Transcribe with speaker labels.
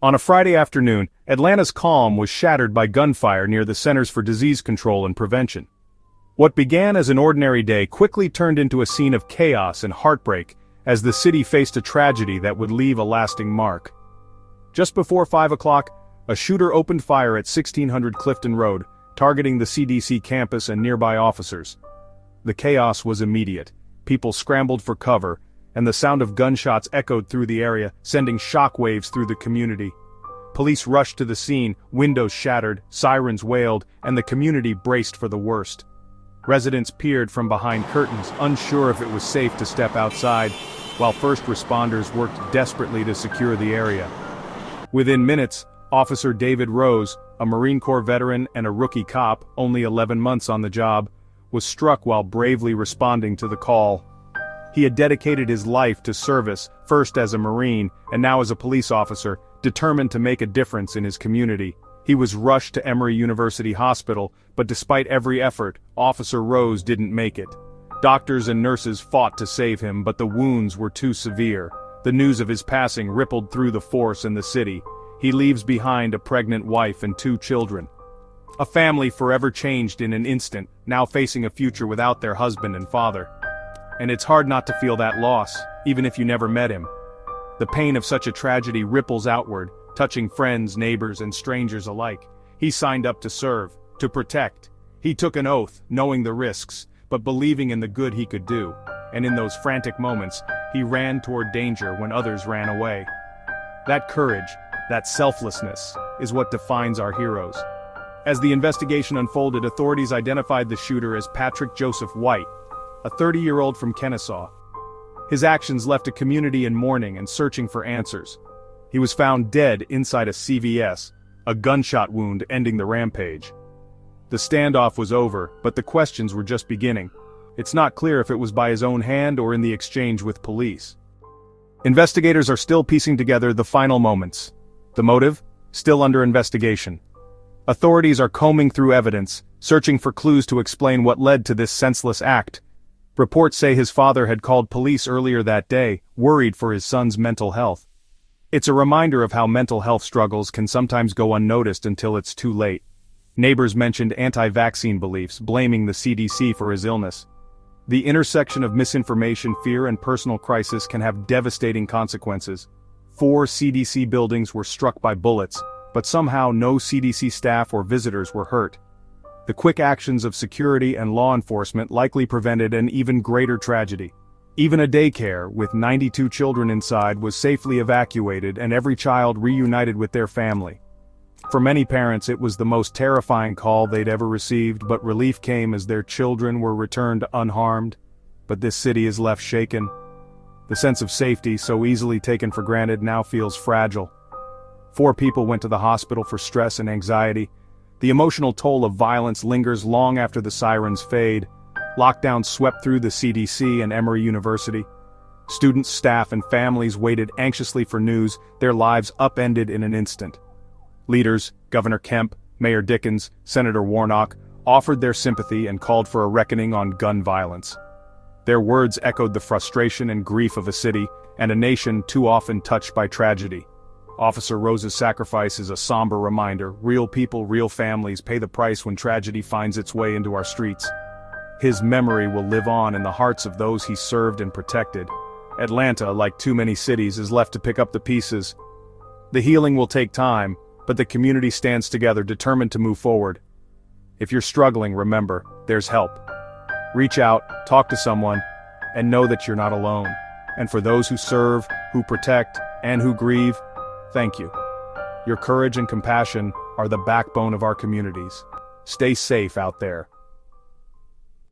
Speaker 1: On a Friday afternoon, Atlanta's calm was shattered by gunfire near the Centers for Disease Control and Prevention. What began as an ordinary day quickly turned into a scene of chaos and heartbreak as the city faced a tragedy that would leave a lasting mark. Just before 5 o'clock, a shooter opened fire at 1600 Clifton Road, targeting the CDC campus and nearby officers. The chaos was immediate. People scrambled for cover, and the sound of gunshots echoed through the area, sending shockwaves through the community. Police rushed to the scene, windows shattered, sirens wailed, and the community braced for the worst. Residents peered from behind curtains, unsure if it was safe to step outside, while first responders worked desperately to secure the area. Within minutes, Officer David Rose, a Marine Corps veteran and a rookie cop, only 11 months on the job, was struck while bravely responding to the call. He had dedicated his life to service, first as a Marine and now as a police officer, determined to make a difference in his community. He was rushed to Emory University Hospital, but despite every effort, Officer Rose didn't make it. Doctors and nurses fought to save him, but the wounds were too severe. The news of his passing rippled through the force and the city. He leaves behind a pregnant wife and 2 children. A family forever changed in an instant, now facing a future without their husband and father. And it's hard not to feel that loss, even if you never met him. The pain of such a tragedy ripples outward, touching friends, neighbors, and strangers alike. He signed up to serve, to protect. He took an oath, knowing the risks, but believing in the good he could do. And in those frantic moments, he ran toward danger when others ran away. That courage, that selflessness, is what defines our heroes. As the investigation unfolded, authorities identified the shooter as Patrick Joseph White, a 30-year-old from Kennesaw. His actions left a community in mourning and searching for answers. He was found dead inside a CVS, a gunshot wound ending the rampage. The standoff was over, but the questions were just beginning. It's not clear if it was by his own hand or in the exchange with police. Investigators are still piecing together the final moments. The motive? Still under investigation. Authorities are combing through evidence, searching for clues to explain what led to this senseless act. Reports say his father had called police earlier that day, worried for his son's mental health. It's a reminder of how mental health struggles can sometimes go unnoticed until it's too late. Neighbors mentioned anti-vaccine beliefs, blaming the CDC for his illness. The intersection of misinformation, fear, and personal crisis can have devastating consequences. 4 CDC buildings were struck by bullets, but somehow no CDC staff or visitors were hurt. The quick actions of security and law enforcement likely prevented an even greater tragedy. Even a daycare, with 92 children inside, was safely evacuated and every child reunited with their family. For many parents, it was the most terrifying call they'd ever received, but relief came as their children were returned unharmed. But this city is left shaken. The sense of safety, so easily taken for granted, now feels fragile. 4 people went to the hospital for stress and anxiety. The emotional toll of violence lingers long after the sirens fade. Lockdown swept through the CDC and Emory University. Students, staff, and families waited anxiously for news, their lives upended in an instant. Leaders, Governor Kemp, Mayor Dickens, Senator Warnock, offered their sympathy and called for a reckoning on gun violence. Their words echoed the frustration and grief of a city and a nation too often touched by tragedy. Officer Rose's sacrifice is a somber reminder: real people, real families pay the price when tragedy finds its way into our streets. His memory will live on in the hearts of those he served and protected. Atlanta, like too many cities, is left to pick up the pieces. The healing will take time, but the community stands together, determined to move forward. If you're struggling, remember, there's help. Reach out, talk to someone, and know that you're not alone. And for those who serve, who protect, and who grieve, thank you. Your courage and compassion are the backbone of our communities. Stay safe out there.